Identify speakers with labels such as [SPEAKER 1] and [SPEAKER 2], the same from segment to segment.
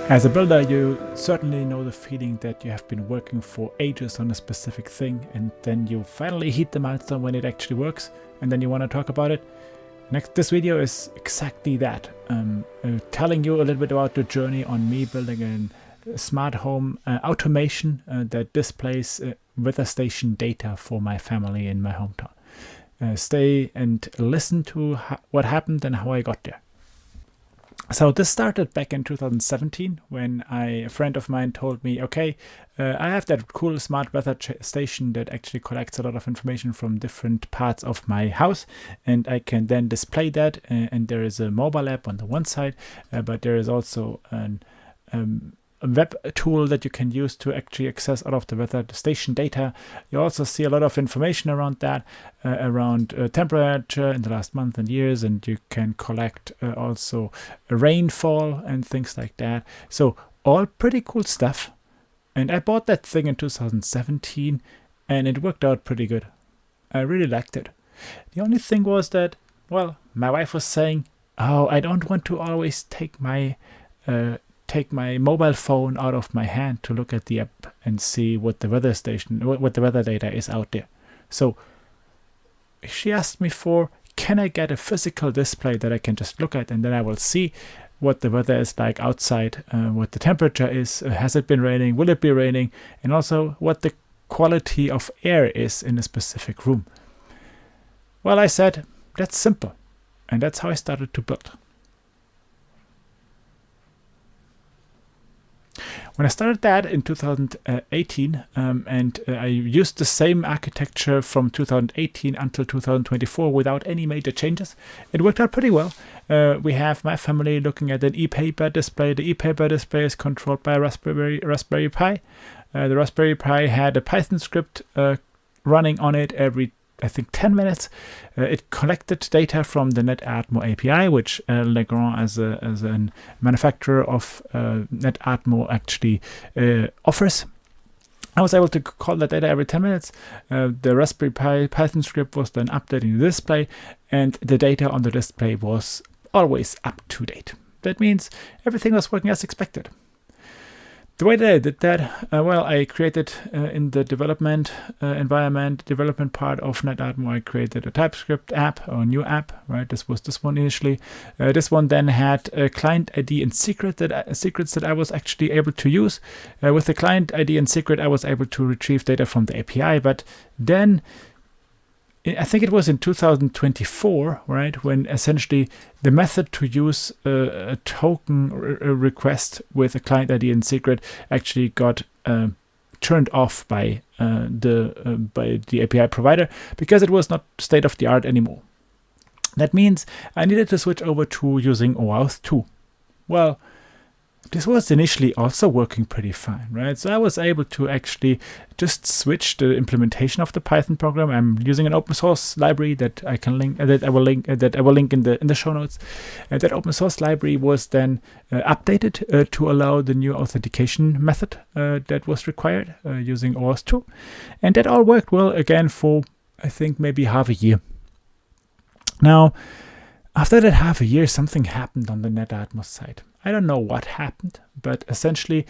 [SPEAKER 1] As a builder, you certainly know the feeling that you have been working for ages on a specific thing, and then you finally hit the milestone when it actually works, and then you want to talk about it. This video is exactly that, telling you a little bit about the journey on me building a smart home automation that displays weather station data for my family in my hometown. Stay and listen to what happened and how I got there. So this started back in 2017 when a friend of mine told me, okay, I have that cool smart weather station that actually collects a lot of information from different parts of my house, and I can then display that. And there is a mobile app on the one side, but there is also a web tool that you can use to actually access all of the weather station data. You also see a lot of information around that, around temperature in the last month and years, and you can collect also rainfall and things like that. So all pretty cool stuff. And I bought that thing in 2017 and it worked out pretty good. I really liked it. The only thing was that, well, my wife was saying, oh, I don't want to always take my mobile phone out of my hand to look at the app and see what the weather station, what the weather data is out there. So she asked me can I get a physical display that I can just look at, and then I will see what the weather is like outside, what the temperature is, has it been raining, will it be raining, and also what the quality of air is in a specific room. Well, I said, that's simple. And that's how I started to build. When I started that in 2018, and I used the same architecture from 2018 until 2024 without any major changes, it worked out pretty well. We have my family looking at an ePaper display. The ePaper display is controlled by a Raspberry Pi. The Raspberry Pi had a Python script running on it every, I think, 10 minutes. It collected data from the Netatmo API, which Legrand, as a manufacturer of Netatmo, actually offers. I was able to call that data every 10 minutes. The Raspberry Pi Python script was then updating the display, and the data on the display was always up to date. That means everything was working as expected. The way that I did that, well, I created in the development environment, development part of Netatmo, I created a Typescript app or a new app, right? This was this one initially. This one then had a client ID and secrets that I was actually able to use. With the client ID and secret, I was able to retrieve data from the API, but then I think it was in 2024, right, when essentially the method to use a token request with a client ID and secret actually got turned off by the API provider because it was not state of the art anymore. That means I needed to switch over to using OAuth 2. Well, this was initially also working pretty fine, right? So I was able to actually just switch the implementation of the Python program. I'm using an open source library that I can link, that I will link in the show notes. And that open source library was then updated to allow the new authentication method that was required using OAuth 2, and that all worked well again for, I think, maybe half a year. Now, after that half a year, something happened on the Netatmo side. I don't know what happened, but essentially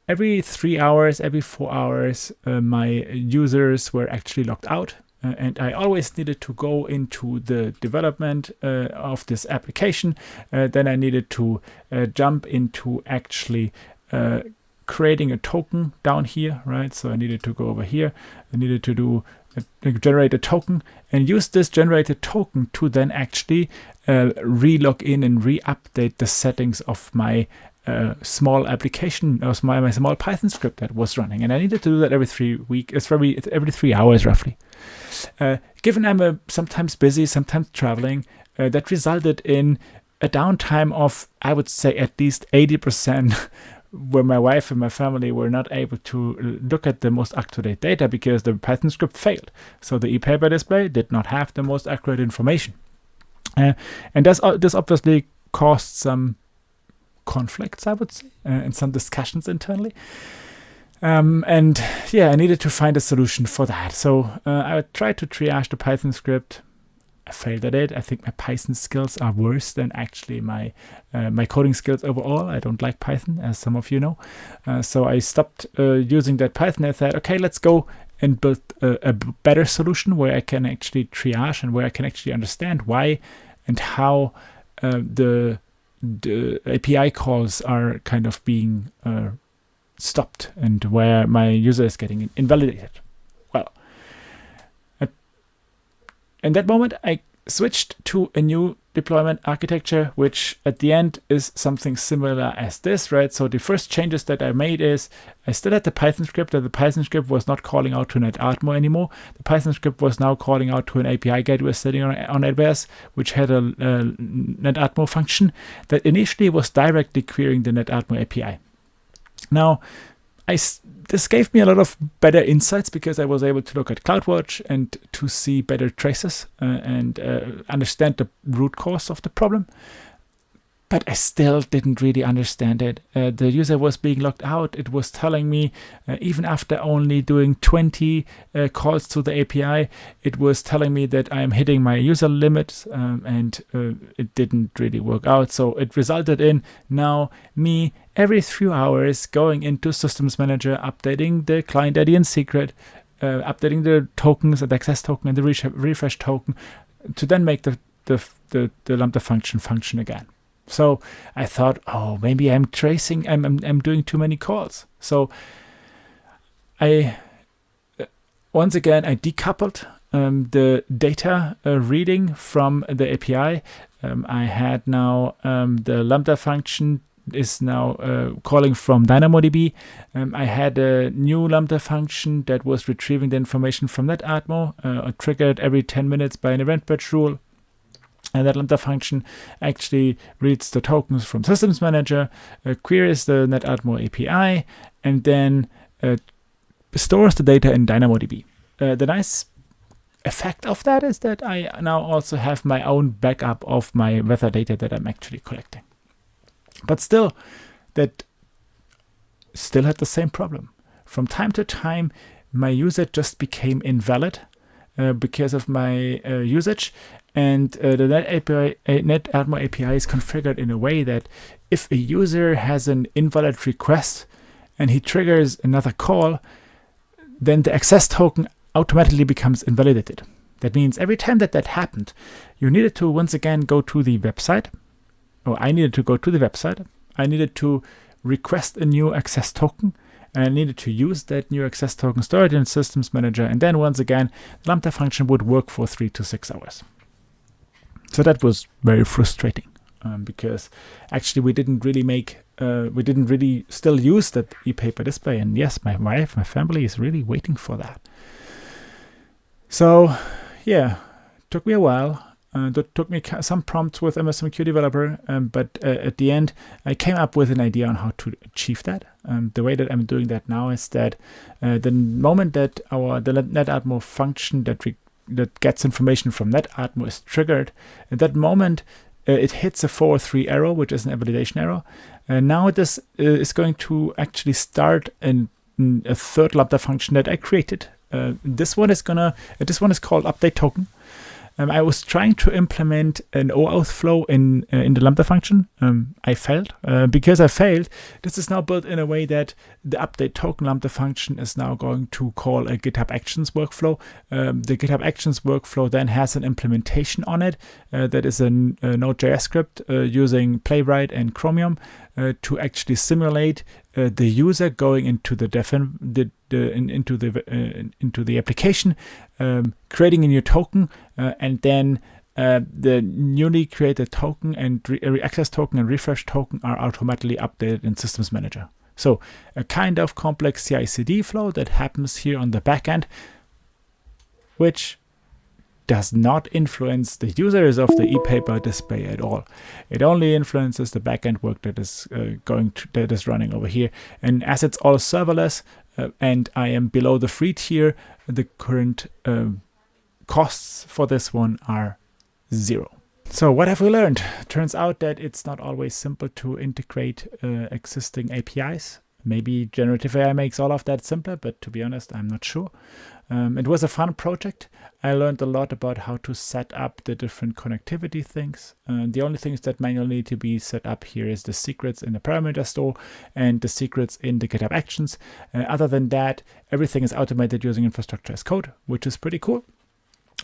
[SPEAKER 1] every 3 hours, every 4 hours, my users were actually logged out. And I always needed to go into the development of this application. Then I needed to jump into actually creating a token down here, right? So I needed to go over here. I needed to generate a token and use this generated token to then actually re-log in and re-update the settings of my small application, or my small Python script that was running. And I needed to do that every 3 hours roughly. Given I'm sometimes busy, sometimes traveling, that resulted in a downtime of, I would say, at least 80%, where my wife and my family were not able to look at the most up-to-date data because the Python script failed. So the ePaper display did not have the most accurate information. And this obviously caused some conflicts, I would say, and some discussions internally. And yeah, I needed to find a solution for that. So I tried to triage the Python script. I failed at it. I think my Python skills are worse than actually my coding skills overall. I don't like Python, as some of you know. So I stopped using that Python. I thought, okay, let's go and build a better solution where I can actually triage and where I can actually understand why and how the API calls are kind of being stopped and where my user is getting invalidated. Well, in that moment, I switched to a new deployment architecture, which at the end is something similar as this, right? So the first changes that I made is I still had the Python script, and the Python script was not calling out to Netatmo anymore. The Python script was now calling out to an API gateway sitting on AWS, which had a Netatmo function that initially was directly querying the Netatmo API. Now, this gave me a lot of better insights because I was able to look at CloudWatch and to see better traces and understand the root cause of the problem. But I still didn't really understand it. The user was being logged out. It was telling me, even after only doing 20 calls to the API, it was telling me that I'm hitting my user limit, and it didn't really work out. So it resulted in now me every few hours going into Systems Manager, updating the client ID and secret, updating the tokens and access token and the refresh token to then make the Lambda function again. So I thought, oh, maybe I'm doing too many calls. So once again, I decoupled the data reading from the API. I had now the Lambda function is now calling from DynamoDB. I had a new Lambda function that was retrieving the information from Netatmo, triggered every 10 minutes by an event batch rule. And that Lambda function actually reads the tokens from Systems Manager, queries the Netatmo API, and then stores the data in DynamoDB. The nice effect of that is that I now also have my own backup of my weather data that I'm actually collecting. But still, that still had the same problem. From time to time, my user just became invalid because of my usage. And the Netatmo API is configured in a way that if a user has an invalid request and he triggers another call, then the access token automatically becomes invalidated. That means every time that happened, you needed to once again go to the website, or I needed to go to the website. I needed to request a new access token, and I needed to use that new access token, store it in Systems Manager, and then once again, the Lambda function would work for 3 to 6 hours. So that was very frustrating because actually we didn't really still use that e-paper display. And yes, my wife, my family is really waiting for that. So yeah, took me a while. That took me some prompts with MSMQ developer, but at the end, I came up with an idea on how to achieve that. The way that I'm doing that now is that the moment that the Netatmo function that gets information from Netatmo is triggered, at that moment it hits a 403 error, which is an validation error. Now this is going to actually start a third Lambda function that I created. This one is called update token. I was trying to implement an OAuth flow in the Lambda function. I failed. Because I failed, this is now built in a way that the update token Lambda function is now going to call a GitHub Actions workflow. The GitHub Actions workflow then has an implementation on it that is a Node.js script using Playwright and Chromium to actually simulate the user going into into the application, creating a new token, and then the newly created token and access token and refresh token are automatically updated in Systems Manager. So a kind of complex CI/CD flow that happens here on the backend, which does not influence the users of the e-paper display at all. It only influences the backend work that is running over here. And as it's all serverless, and I am below the free tier, the current costs for this one are 0. So what have we learned? Turns out that it's not always simple to integrate existing APIs. Maybe generative AI makes all of that simpler, but to be honest, I'm not sure. It was a fun project. I learned a lot about how to set up the different connectivity things. The only things that manually need to be set up here is the secrets in the parameter store and the secrets in the GitHub Actions. Other than that, everything is automated using infrastructure as code, which is pretty cool.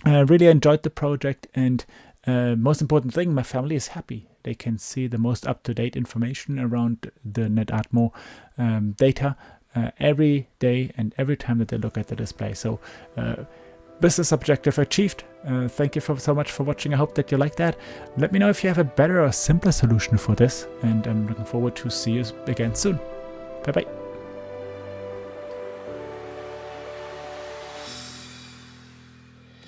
[SPEAKER 1] I really enjoyed the project, and most important thing, my family is happy. They can see the most up-to-date information around the Netatmo data every day and every time that they look at the display. So business objective achieved. Thank you so much for watching. I hope that you like that. Let me know if you have a better or simpler solution for this, and I'm looking forward to see you again soon. Bye bye.